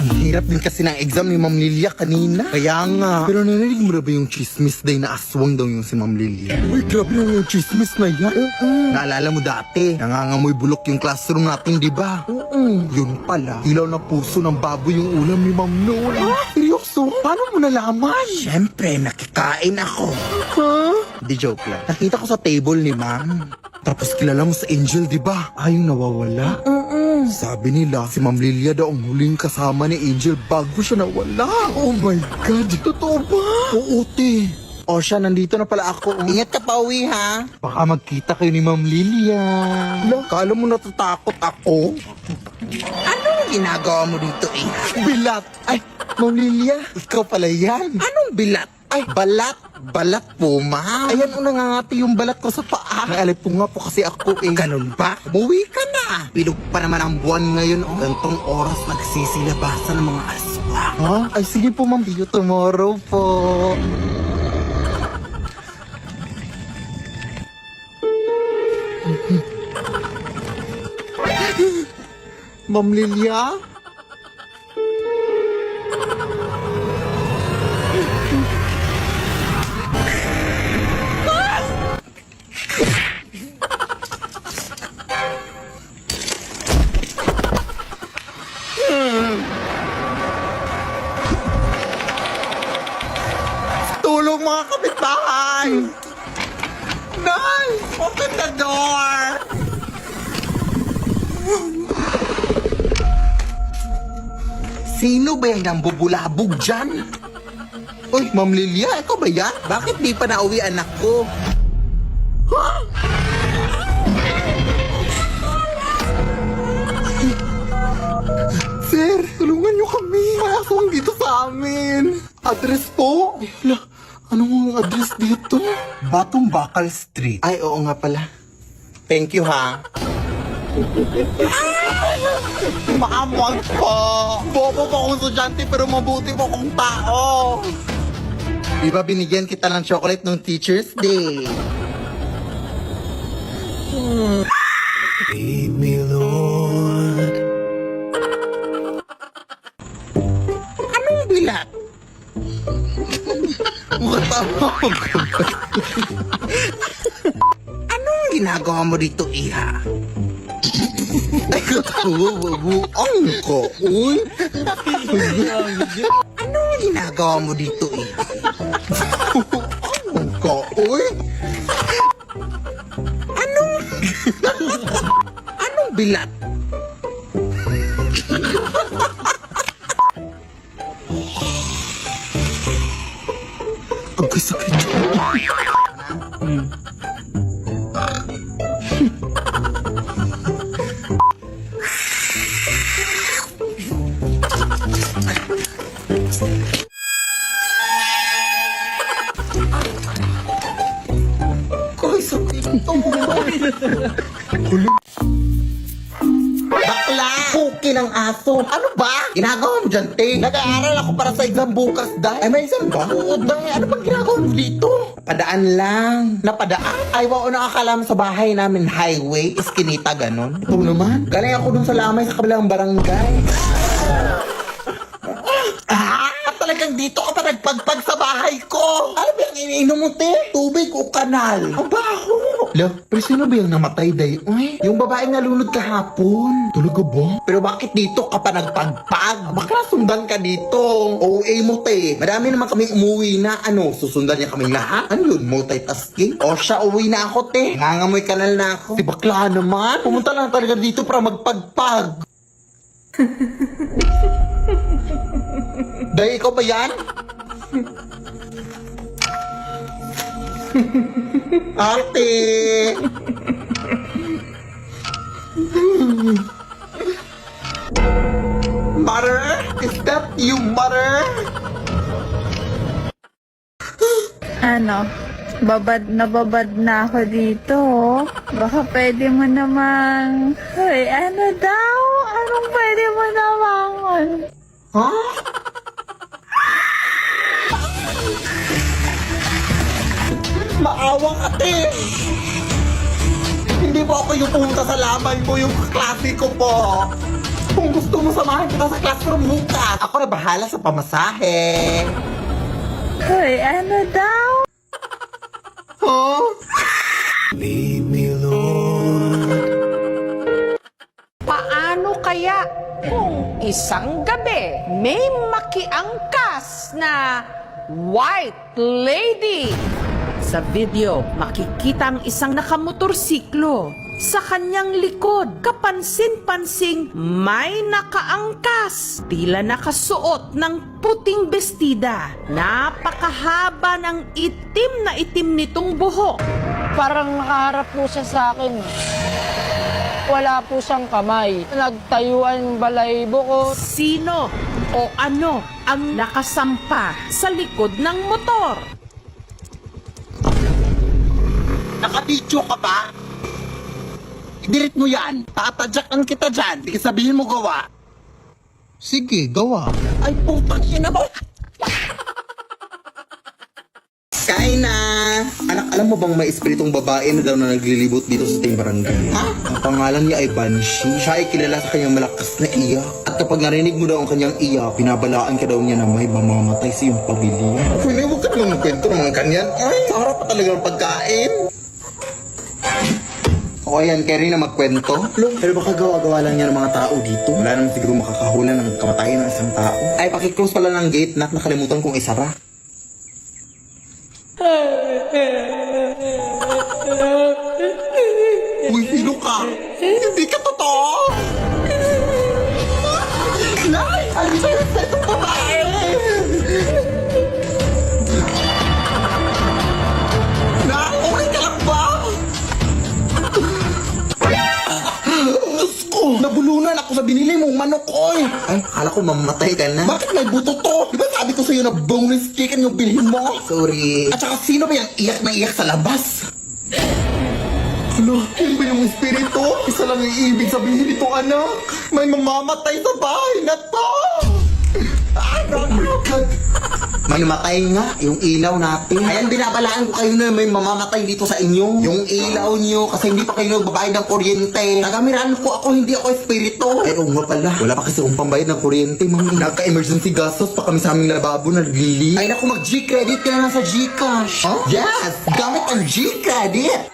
Ang hirap din kasi ng exam ni Ma'am Lilia kanina. Kaya nga. Pero narinig mo na ba yung chismis day na aswang daw yung si Ma'am Lilia? Uy, grabe na yung chismis na yan. Naalala mo dati, nangangamoy bulok yung classroom natin, di ba? Yun pala, ilaw na puso ng baboy yung ulam ni Ma'am noon. Seryoso? Paano mo nalaman? Siyempre, nakikain ako. Di joke lang. Nakita ko sa table ni Ma'am. Tapos kilala mo sa Angel, di ba? Yung nawawala. Sabi nila, si Ma'am Lilia daw ang huling kasama ni Angel bago siya nawala. Oh my God! Totoo ba? Oo, te. O siya, nandito na pala ako. Ingat ka pa uwi, ha? Baka magkita kayo ni Ma'am Lilia. Kala mo natatakot ako? Anong ginagawa mo dito, eh? Bilat! Ay, Ma'am Lilia, ikaw pala yan. Anong bilat? Ay, balat. Balat po, ma. Ayan o, nangangati yung balat ko sa paa. Naalip po nga po kasi ako eh. Ganun ba? Umuwi ka na. Bilog pa naman ang buwan ngayon. Gantong oras nagsisilabasan ng mga aswang. Ha? Ay, sige po, ma'am. See you tomorrow po. Ma'am Lilia? Tulong mga kapitbahay! Nay! Open the door! Sino ba yung nambubulabog dyan? Uy, Ma'am Lilia, ikaw ba yan? Bakit di pa nauwi anak ko? Sir, tulungan niyo kami. May aswang dito sa amin. Address po? Hala, anong address dito? Batong Bakal Street. Ay, oo nga pala. Thank you, ha? Maamag po. Bobo po akong estudyante pero mabuti po akong tao. Di ba binigyan kita ng chocolate nung Teacher's Day? Lead me, Lord. Anong bilat? Anong ginagawa mo dito, iha? Ay, katawa-buang ko, uy. Anong ginagawa mo dito, iha? Buang ko, uy. Anong bilat? Ang sakit. Koy, sakit. Bakla! Puki ng aso! Ano ba? Ginagawa mo dyan, te? Nag-aaral ako para sa exam bukas, Day. Ay, may exam ba? Oo, Day. Ano bang ginagawa mo dito? Napadaan lang. Napadaan? Ay, wao, nakakala mo sa bahay namin highway, iskinita, ganon. Ito naman. Galing ako dun sa lamay sa kabilang barangay. Talagang dito ka pa nagpagpag sa bahay ko. Ano ba yung iniinom mo, te? Tubig o kanal? Ang baho. Lo, pero sino ba yung namatay, Day? Uy, yung babaeng nalunod kahapon. Talaga ba? Pero bakit dito ka pa nagpagpag? Baka sundan ka dito. OA mo, te. Marami naman kaming umuwi na. Ano, susundan niya kaming lahat? Ano yun, multitasking? O siya, uwi na ako, te. Nangangamoy kanal na ako. Di bakla naman. Pumunta lang talaga dito para magpagpag. Day, ikaw ba yan? Ate! Mother? Is that you, mother? Ano? Nababad na ako dito. Baka pwede mo namang... Hoy, ano daw? Anong pwede mo namang... Ha? Maawa ka, te! Hindi po ako yung pumunta sa lamay mo, yung klase ko po. Kung gusto mo samahan kita sa classroom bukas, ako na bahala sa pamasahe. Hoy, ano daw? Huh? Paano kaya kung isang gabi may makiangkas na white lady? Sa video, makikita ang isang nakamotorsiklo. Sa kanyang likod, kapansin-pansing may nakaangkas. Tila nakasuot ng puting bestida. Napakahaba ng itim nitong buhok. Parang nakaharap po siya sa akin. Wala po siyang kamay. Nagtayuan balahibo ko. Sino o ano ang nakasampa sa likod ng motor? Nakabidyo ka ba? Idirit mo yan. Tatadyakan kita dyan. Di sabihin mo gawa. Sige, gawa. Ay, putang ina mo. Kain na! Anak, alam mo bang may espiritong babae na daw na naglilibot dito sa ating barangay? Ha? Ang pangalan niya ay Banshee. Siya ay kilala sa kanyang malakas na iyak. At kapag narinig mo daw ang kanyang iyak, pinabalaan ka daw niya na may mamamatay sa iyong pamilya. Pwede, huwag ka lang magkwento ng mga kanyan. Ay, sarap pa talaga ang pagkain. O ayan, kaya rin na magkwento. Pero baka gawa-gawa lang yan ng mga tao dito. Wala naman siguro makakahula ng kamatayan ng isang tao. Ay, pakiklose pala ng gate, nakalimutan kong isara. Uy, sino ka? Hindi ka totoo! Nay! Alis sa'yo sa itong babae! Nay! Okay ka lang ba? Diyos ko! Nabulunan ako sa binili mong manok, oy! Ay, akala ko mamatay ka na. Bakit may buto to? Diba sabi ko sa'yo na boneless chicken yung bilhin mo? Sorry. At saka sino ba yung iyak na iyak sa labas? Ano? Ano ba yung espiritu? Isa lang yung ibig sabihin nito, anak. May mamamatay sa bahay na to! May matay nga, yung ilaw natin. Ayan, binabalaan ko kayo na may mamamatay dito sa inyo. Yung ilaw nyo, kasi hindi pa kayo nagbabayad ng kuryente. Tagamiran ko ako, hindi ako espiritu. Eh, oo nga pala. Wala pa kasi akong pambayad ng kuryente, mami. Nagka-emergency gastos pa kami sa aming lababo na naglili. Ay, naku, mag-G-credit ka na lang sa Gcash. Huh? Yes! Gamit ang G-credit!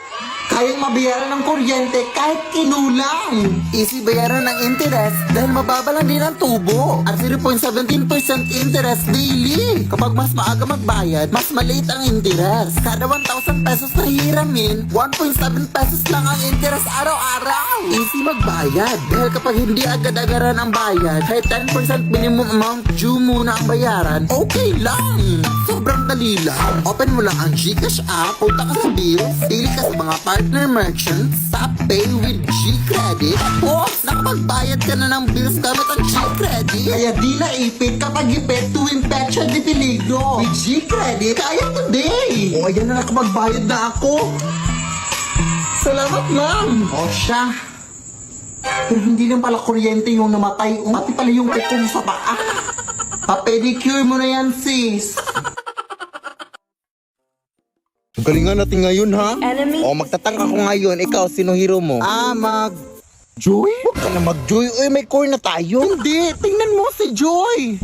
Kayang mabayaran ng kuryente kahit kinulang. Easy bayaran ng interest dahil mababa lang din ang tubo. At 0.17% interest daily. Kapag mas maaga magbayad, mas maliit ang interest. Kada 1,000 pesos na hiramin, 1.7 pesos lang ang interest araw-araw. Easy magbayad dahil kapag hindi agad-agaran ang bayad, kahit 10% minimum amount due muna ang bayaran, okay lang. Sobrang dali lang. Open mo lang ang Gcash app, punta ka sa bills, pili ka sa mga partner merchants, sa Pay with G-Credit. Tapos, nakapagbayad ka na ng bills gamit ang G-Credit. Kaya di naipit kapag ipit tuwing petsa di peligro. With G-Credit, kaya today. O, ayan na nakapagbayad na ako. Salamat, ma'am. O, siya. Pero hindi lang pala kuryente yung namatay. Pati pala yung kukong sa paa. Pa-pedicure mo na yan, sis. Galingan natin ngayon, ha? O, magtatangka ko ngayon. Ikaw, sino hero mo? Joy? Huwag ka na mag-Joy. Uy, may core na tayo. Hindi. Tingnan mo si Joy.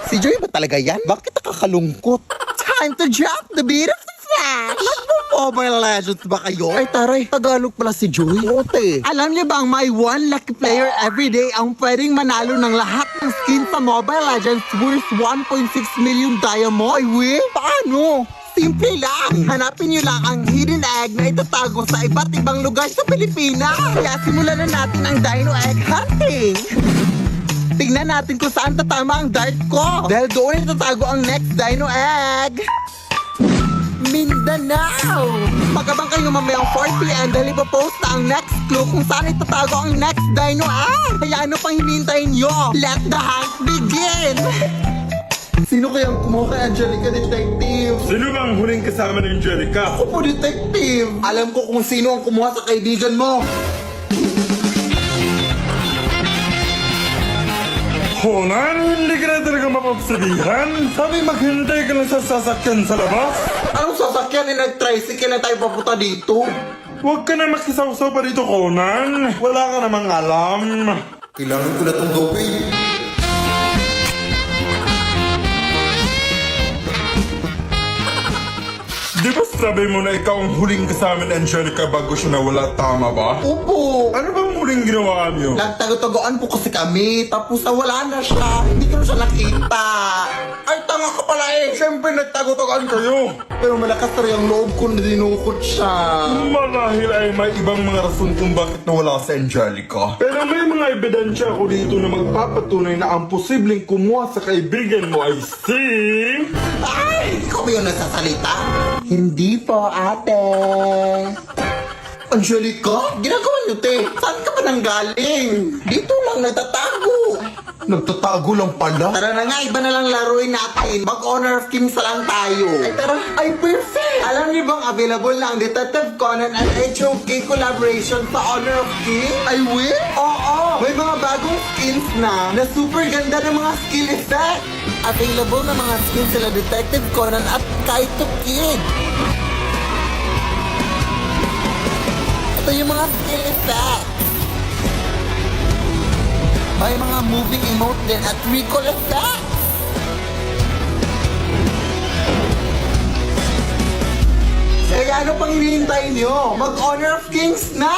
Si Joy ba talaga yan? Bakit nakakalungkot? Time to drop the beat of the flash. Mobile Legends ba kayo? Ay taray, Tagalog pala si Joy. Ote. Alam niyo bang may one lucky player everyday ang pwedeng manalo ng lahat ng skin sa Mobile Legends worth 1.6 million diamond? Ay we? Paano? Simple lang. Hanapin niyo lang ang hidden egg na itatago sa iba't ibang lugar sa Pilipinas. Kaya simulan na natin ang Dino Egg Hunting. Tingnan natin kung saan tatama ang dart ko. Dahil doon itatago ang next Dino Egg. Mindanao! Magabang kayo mamayang 4 p.m. dahil ipopost na ang next clue kung saan itatago ang next Dino Egg. Kaya ano pang hinintayin nyo? Let the hunt begin! Sino kayang kumuha kay Angelica, Detective? Sino bang huling kasama ni Angelica? Ako po, Detective! Alam ko kung sino ang kumuha sa kaibigan mo. Honan, hindi ka na talaga mapagsabihan. Sabi maghintay ka lang sa sasakyan sa labas. Anong sasakyan? Nag-tricycle na tayo papunta dito. Huwag ka na makisawsaw pa dito, Conan. Wala ka namang alam. Kailangan ko na itong gawin. Di ba sabi mo na ikaw ang huling kasama ni Angelica bago siya nawala, tama ba? Opo. Ano bang huling ginawa niyo? Nagtago-tagoan po kasi kami, tapos nawala na siya. Hindi ko na siya nakita. Ay, tanga ka pala eh. Siyempre nagtago-tagoan kayo. Pero malakas na rin ang loob ko na dinukot siya. Marahil ay may ibang mga rason kung bakit nawala si Angelica. Pero may mga ebidensya ako dito na magpapatunay na ang posibleng kumuha sa kaibigan mo ay si... Ay, ikaw ba yung nagsasalita? Hindi po, ate. Angelica, ginagawa niyo, te. Saan ka ba nanggaling? Dito lang nagtatago. Nagtatago lang pala? Tara na nga, iba na lang laruin natin. Mag-Honor of Kings na lang tayo. Ay, tara. Ay, perfect! Alam niyo bang available na ang Detective Conan at HOK collaboration sa Honor of Kings? Ay, will? Oo! May mga bagong skins na super ganda ng mga skill effect. Available na mga skins sila Detective Conan at Kaito Kid. Ito yung mga skill effects. May mga moving emote din at recall effects. Kaya ano pang hinihintay nyo? Mag-Honor of Kings na!